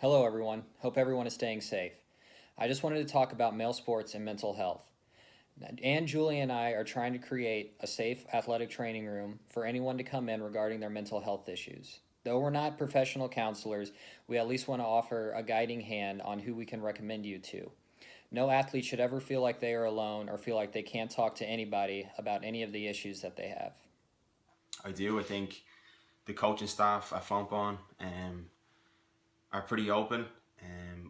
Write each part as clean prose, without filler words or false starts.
Hello, everyone. Hope everyone is staying safe. I just wanted to talk about male sports and mental health. Ann, Julie, and I are trying to create a safe athletic training room for anyone to come in regarding their mental health issues. Though we're not professional counselors, we at least want to offer a guiding hand on who we can recommend you to. No athlete should ever feel like they are alone or feel like they can't talk to anybody about any of the issues that they have. I do. I think the coaching staff at Fontbonne are pretty open.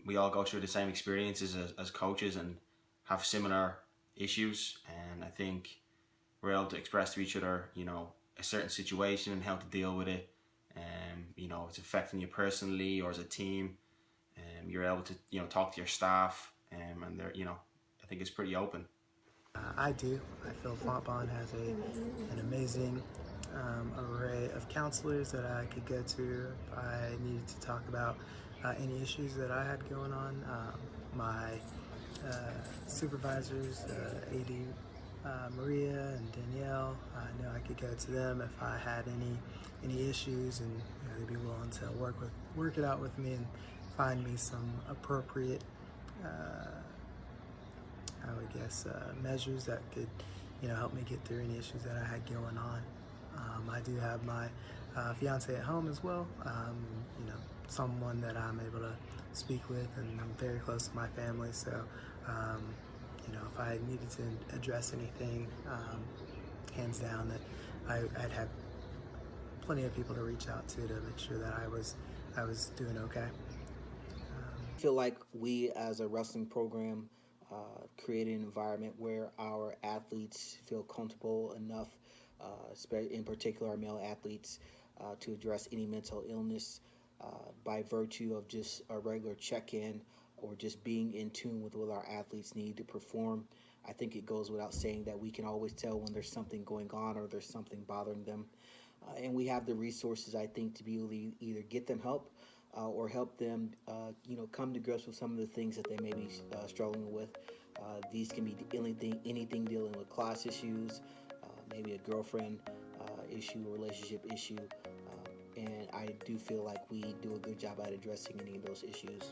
We all go through the same experiences as coaches and have similar issues. And I think we're able to express to each other, a certain situation and how to deal with it. It's affecting you personally or as a team. You're able to, talk to your staff. And they're, I think it's pretty open. I do. I feel Fontbonne has an amazing array of counselors that I could go to if I needed to talk about any issues that I had going on. My supervisors, AD Maria and Danielle, I know I could go to them if I had any issues, and they'd be willing to work it out with me and find me some appropriate measures that could, help me get through any issues that I had going on. I do have my fiance at home as well. Someone that I'm able to speak with, and I'm very close to my family. So, if I needed to address anything, hands down, that I'd have plenty of people to reach out to make sure that I was doing okay. I feel like we as a wrestling program create an environment where our athletes feel comfortable enough, in particular our male athletes, to address any mental illness by virtue of just a regular check-in or just being in tune with what our athletes need to perform. I think it goes without saying that we can always tell when there's something going on or there's something bothering them. And we have the resources, I think, to be able to either get them help or help them, come to grips with some of the things that they may be struggling with. These can be anything dealing with class issues, maybe a girlfriend issue, relationship issue, and I do feel like we do a good job at addressing any of those issues.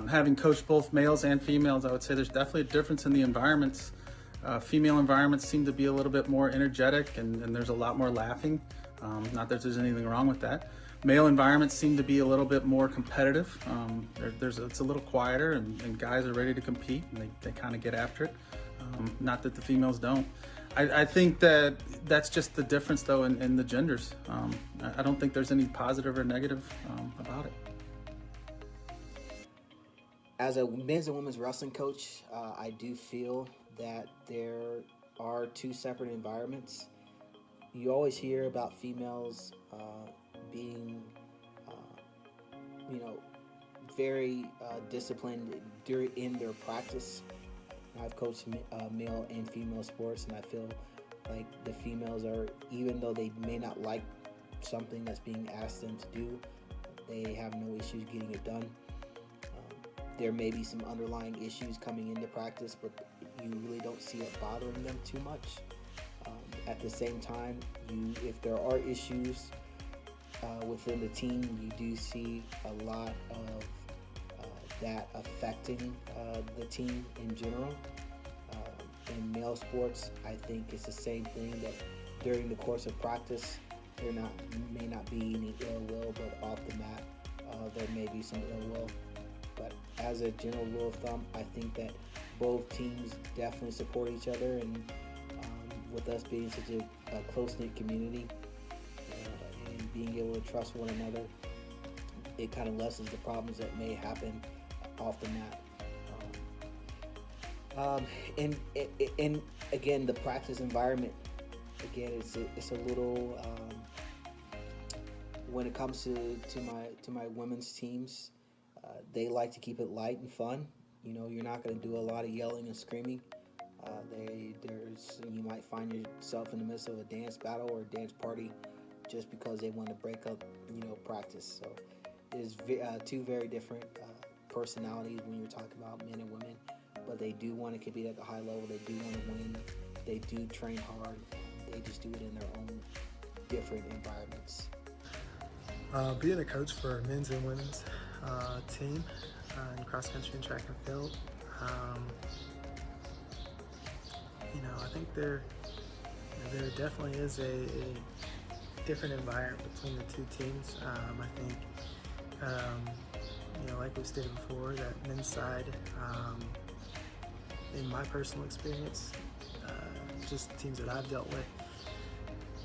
Having coached both males and females, I would say there's definitely a difference in the environments. Female environments seem to be a little bit more energetic, and there's a lot more laughing. Not that there's anything wrong with that. Male environments seem to be a little bit more competitive. It's a little quieter, and guys are ready to compete, and they kind of get after it. Not that the females don't. I think that's just the difference, though, in the genders. I don't think there's any positive or negative about it. As a men's and women's wrestling coach, I do feel that there are two separate environments. You always hear about females being, very disciplined in their practice. I've coached male and female sports, and I feel like the females are, even though they may not like something that's being asked them to do, they have no issues getting it done. There may be some underlying issues coming into practice, but you really don't see it bothering them too much. At the same time, if there are issues within the team, you do see a lot of that affecting the team in general. In male sports, I think it's the same thing, that during the course of practice, may not be any ill will, but off the mat, there may be some ill will. But as a general rule of thumb, I think that both teams definitely support each other, and with us being such a close-knit community and being able to trust one another, it kind of lessens the problems that may happen off the mat. And again, the practice environment, again, it's a little when it comes to my women's teams. They like to keep it light and fun. You're not going to do a lot of yelling and screaming. You might find yourself in the midst of a dance battle or a dance party just because they want to break up, practice. So there's two very different personalities when you're talking about men and women. but they do want to compete at the high level. They do want to win. They do train hard. They just do it in their own different environments. Being a coach for a men's and women's team in cross country and track and field, I think there definitely is a different environment between the two teams. I think, like we stated before, that men's side, in my personal experience, just teams that I've dealt with,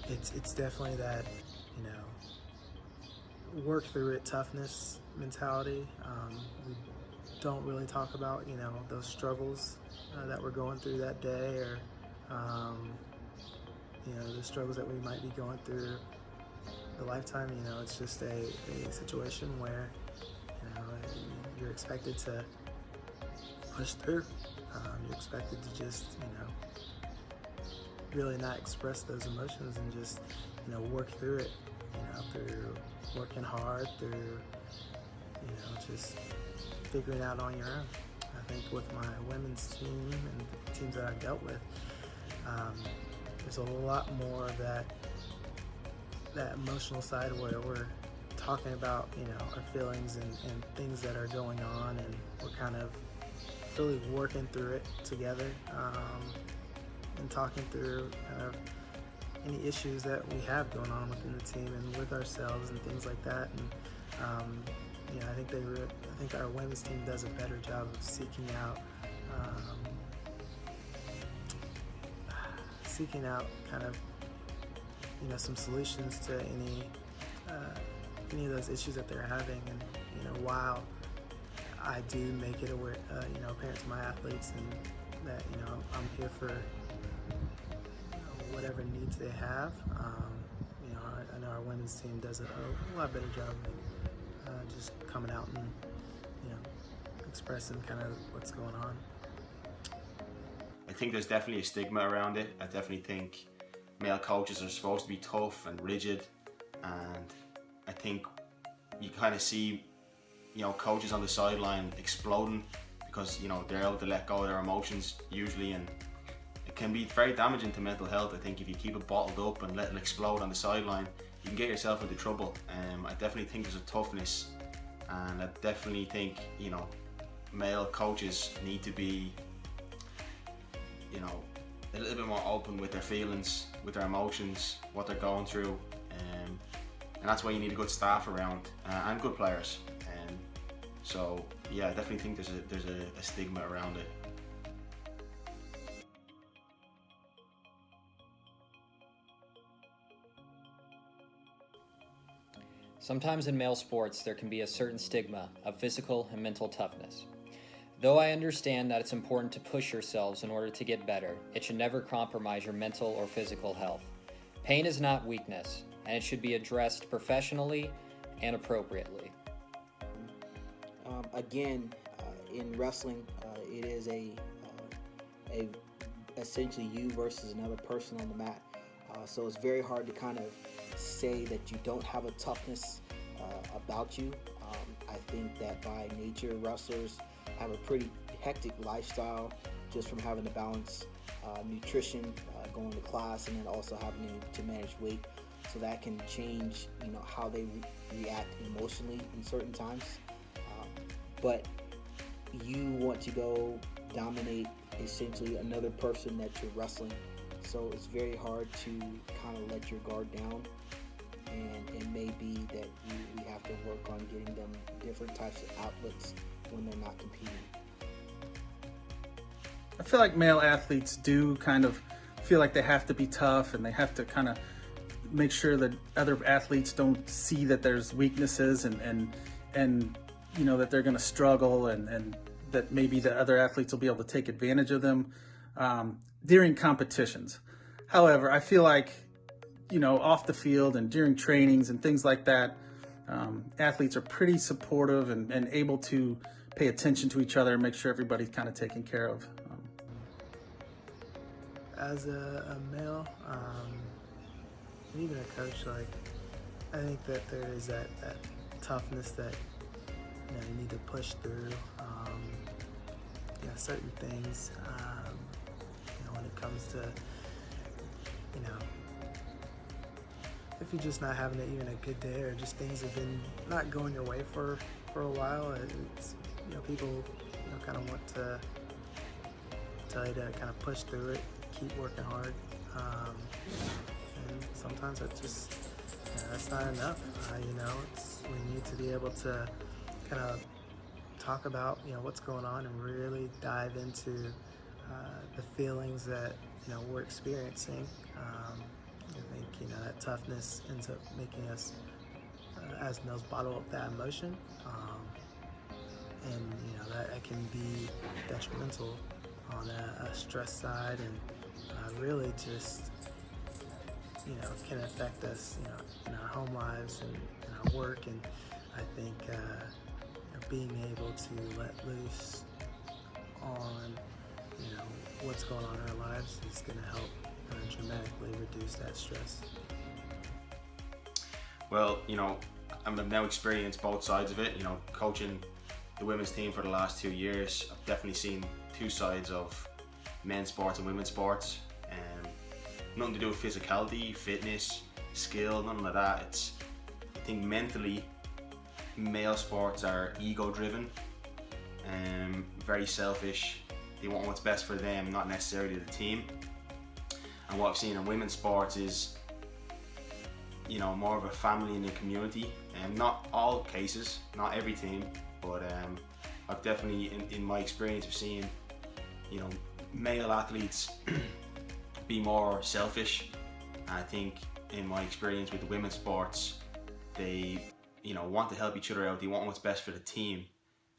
it's definitely that, work through it, toughness mentality. We don't really talk about, those struggles that we're going through that day, or, the struggles that we might be going through the lifetime. It's just a situation where, you're expected to push through. You're expected to just, really not express those emotions and just, work through it, through working hard, through, just figuring out on your own. I think with my women's team and the teams that I've dealt with, there's a lot more of that emotional side where we're talking about, our feelings and things that are going on, and we're kind of really working through it together, and talking through kind of any issues that we have going on within the team and with ourselves and things like that. And I think our women's team does a better job of seeking out kind of some solutions to any of those issues that they're having. And while I do make it aware, apparent to my athletes, and that I'm here for whatever needs they have. I know our women's team does a lot better job of just coming out and expressing kind of what's going on. I think there's definitely a stigma around it. I definitely think male coaches are supposed to be tough and rigid, and I think you kind of see coaches on the sideline exploding because they're able to let go of their emotions usually, and it can be very damaging to mental health. I think if you keep it bottled up and let it explode on the sideline, you can get yourself into trouble. I definitely think there's a toughness, and I definitely think male coaches need to be a little bit more open with their feelings, with their emotions, what they're going through, and that's why you need a good staff around and good players. So yeah, I definitely think there's a stigma around it. Sometimes in male sports, there can be a certain stigma of physical and mental toughness. Though I understand that it's important to push yourselves in order to get better, it should never compromise your mental or physical health. Pain is not weakness, and it should be addressed professionally and appropriately. In wrestling, it is essentially you versus another person on the mat. So it's very hard to kind of say that you don't have a toughness about you. I think that by nature, wrestlers have a pretty hectic lifestyle just from having to balance nutrition, going to class, and then also having to manage weight. So that can change, how they react emotionally in certain times. But you want to go dominate essentially another person that you're wrestling. So it's very hard to kind of let your guard down. And it may be that we have to work on getting them different types of outlets when they're not competing. I feel like male athletes do kind of feel like they have to be tough, and they have to kind of make sure that other athletes don't see that there's weaknesses and that they're going to struggle, and that maybe the other athletes will be able to take advantage of them during competitions. However, I feel like off the field and during trainings and things like that, athletes are pretty supportive and able to pay attention to each other and make sure everybody's kind of taken care of. As a male, and even a coach, I think that there is that toughness that you need to push through. certain things. When it comes to, if you're just not having even a good day, or just things have been not going your way for a while, it's, people, kind of want to tell you to kind of push through it, keep working hard. And sometimes that's not enough. We need to be able to kind of talk about, what's going on, and really dive into the feelings that, we're experiencing. I think, that toughness ends up making us, as males, bottle up that emotion. And, that can be detrimental on a stress side, and really just, can affect us, in our home lives and in our work. And I think being able to let loose on, what's going on in our lives is going to help dramatically reduce that stress. Well, I've now experienced both sides of it. Coaching the women's team for the last 2 years, I've definitely seen two sides of men's sports and women's sports. Nothing to do with physicality, fitness, skill, nothing like that. I think mentally, male sports are ego-driven, very selfish. They want what's best for them, not necessarily the team. And what I've seen in women's sports is, more of a family and a community. And not all cases, not every team, but I've definitely, in my experience of seeing, male athletes be more selfish. And I think in my experience with the women's sports, they, want to help each other out. They want what's best for the team.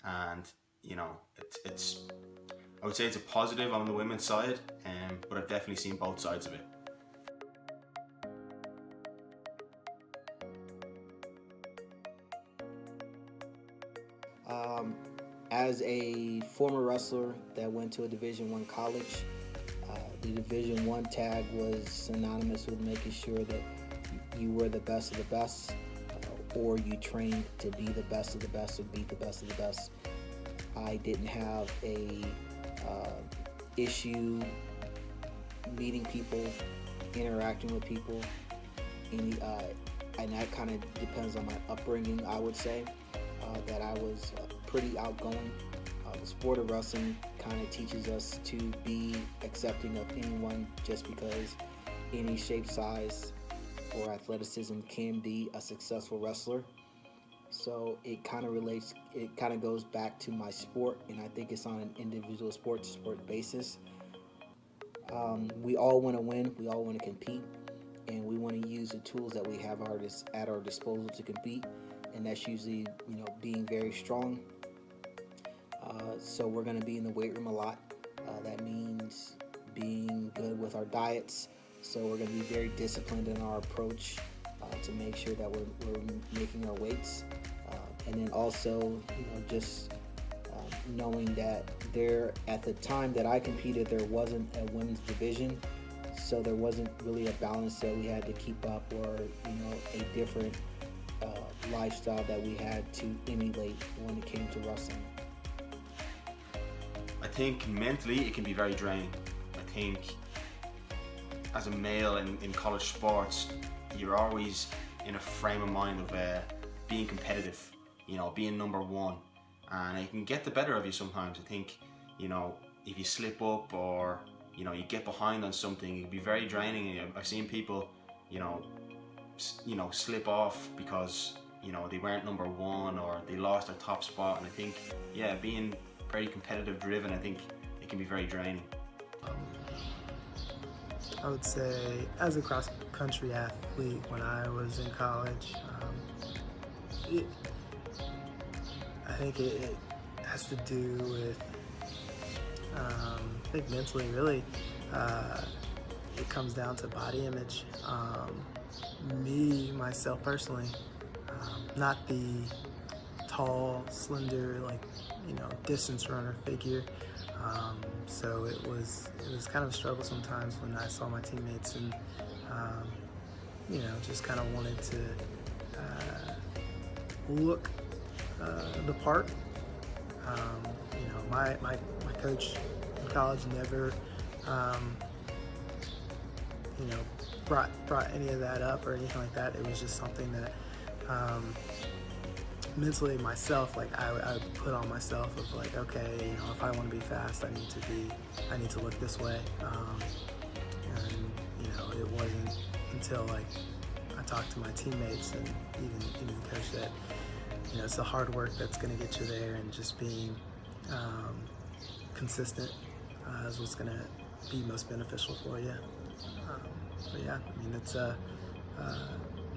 And, it's I would say it's a positive on the women's side, but I've definitely seen both sides of it. As a former wrestler that went to a Division I college, the Division I tag was synonymous with making sure that you were the best of the best, or you trained to be the best of the best or beat the best of the best. I didn't have a issue meeting people, interacting with people, and that kind of depends on my upbringing. I would say that I was pretty outgoing. The sport of wrestling kind of teaches us to be accepting of anyone, just because any shape, size, or athleticism can be a successful wrestler. So it kind of goes back to my sport, and I think it's on an individual sport-to-sport basis. We all want to win, we all want to compete, and we want to use the tools that we have at our disposal to compete, and that's usually, being very strong. So we're going to be in the weight room a lot. That means being good with our diets. So we're going to be very disciplined in our approach to make sure that we're making our weights. And then also, just knowing that at the time that I competed, there wasn't a women's division. So there wasn't really a balance that we had to keep up, or, a different lifestyle that we had to emulate when it came to wrestling. I think mentally it can be very draining. I think as a male in college sports, you're always in a frame of mind of being competitive, being number one, and it can get the better of you sometimes. I think, if you slip up, or, you get behind on something, it can be very draining. I've seen people, slip off because, they weren't number one, or they lost their top spot. And I think, being very competitive driven, I think it can be very draining. I would say, as a cross-country athlete, when I was in college, I think it has to do with, I think mentally, really, it comes down to body image. Myself personally, not the tall, slender, distance runner figure. So it was kind of a struggle sometimes when I saw my teammates, and just kind of wanted to look the part. My coach in college never, brought any of that up or anything like that. It was just something that mentally myself, like I put on myself of like, okay, if I want to be fast, I need to look this way. And it wasn't until like I talked to my teammates and even the coach that it's the hard work that's going to get you there, and just being consistent is what's going to be most beneficial for you. But yeah, it's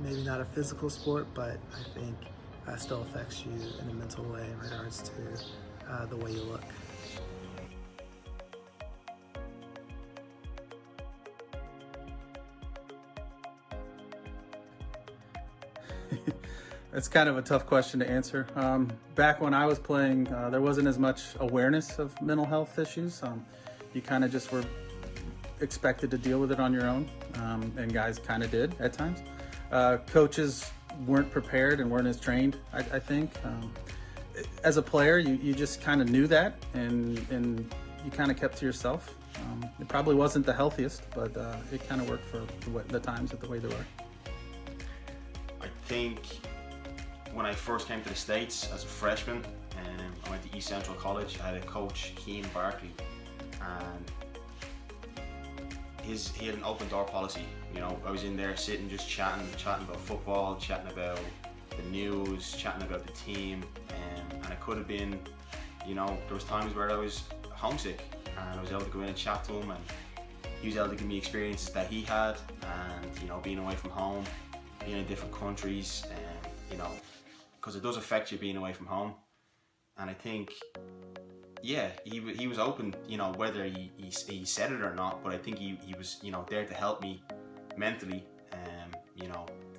maybe not a physical sport, but I think still affects you in a mental way in regards to the way you look. It's kind of a tough question to answer. Back when I was playing, there wasn't as much awareness of mental health issues. You kind of just were expected to deal with it on your own, and guys kind of did at times. Coaches weren't prepared and weren't as trained, I think. As a player, you just kind of knew that, and you kind of kept to yourself. It probably wasn't the healthiest, but it kind of worked for the times the way they were. I think when I first came to the States as a freshman, I went to East Central College. I had a coach, Keane Barkley, and he had an open door policy. I was in there sitting, just chatting about football, chatting about the news, chatting about the team, and I could have been, there was times where I was homesick, and I was able to go in and chat to him, and he was able to give me experiences that he had, and being away from home, being in different countries, and because it does affect you being away from home. And I think, yeah, he was open, whether he said it or not, but I think he was, there to help me mentally.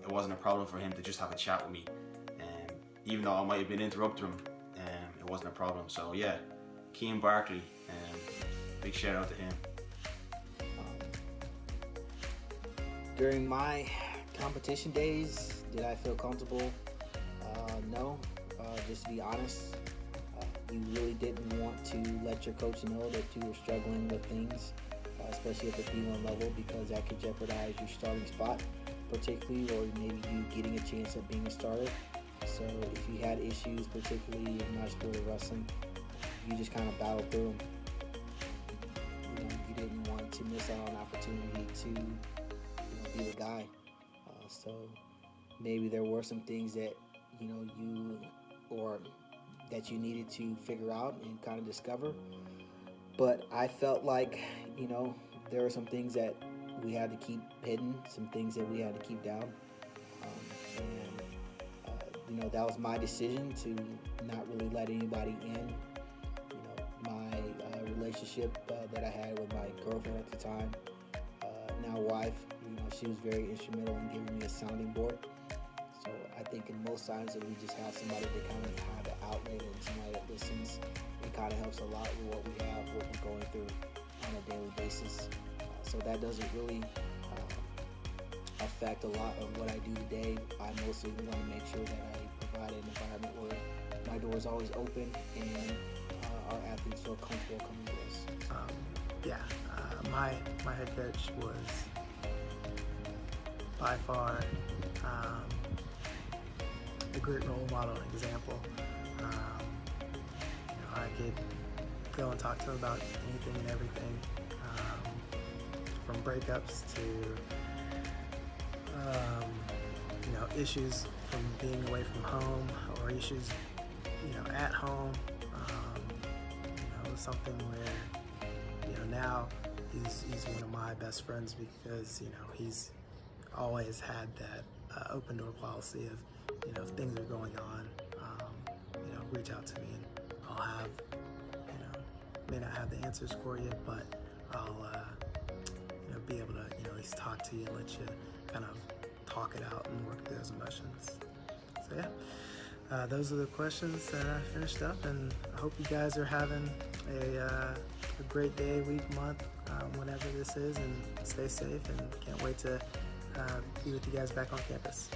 It wasn't a problem for him to just have a chat with me. Even though I might have been interrupting him, it wasn't a problem. So yeah, Keane Barkley, big shout out to him. During my competition days, did I feel comfortable? No. Just to be honest, you really didn't want to let your coach know that you were struggling with things, especially at the D1 level, because that could jeopardize your starting spot, particularly, or maybe you getting a chance at being a starter. So if you had issues, particularly in my sport of wrestling, you just kind of battled through them. You didn't want to miss out on an opportunity to be the guy. So maybe there were some things that that you needed to figure out and kind of discover. But I felt like, there were some things that we had to keep hidden, some things that we had to keep down. That was my decision to not really let anybody in. My relationship that I had with my girlfriend at the time, now wife, she was very instrumental in giving me a sounding board. So I think in most times that we just have somebody that kind of have an outlet and somebody that listens, it kind of helps a lot with what we have, what we're going through on a daily basis. So that doesn't really affect a lot of what I do today. I mostly want to make sure that I provide an environment where my door is always open and our athletes feel comfortable coming to us. My head coach was by far a great role model and example. I could go and talk to him about anything and everything, from breakups to issues from being away from home, or issues at home. Something where now he's one of my best friends, because he's always had that open door policy of if things are going on, reach out to me, and I'll have may not have the answers for you, but I'll be able to at least talk to you and let you kind of talk it out and work through those emotions. So yeah, those are the questions that I finished up, and I hope you guys are having a great day, week, month, whenever this is, and stay safe, and can't wait to be with you guys back on campus.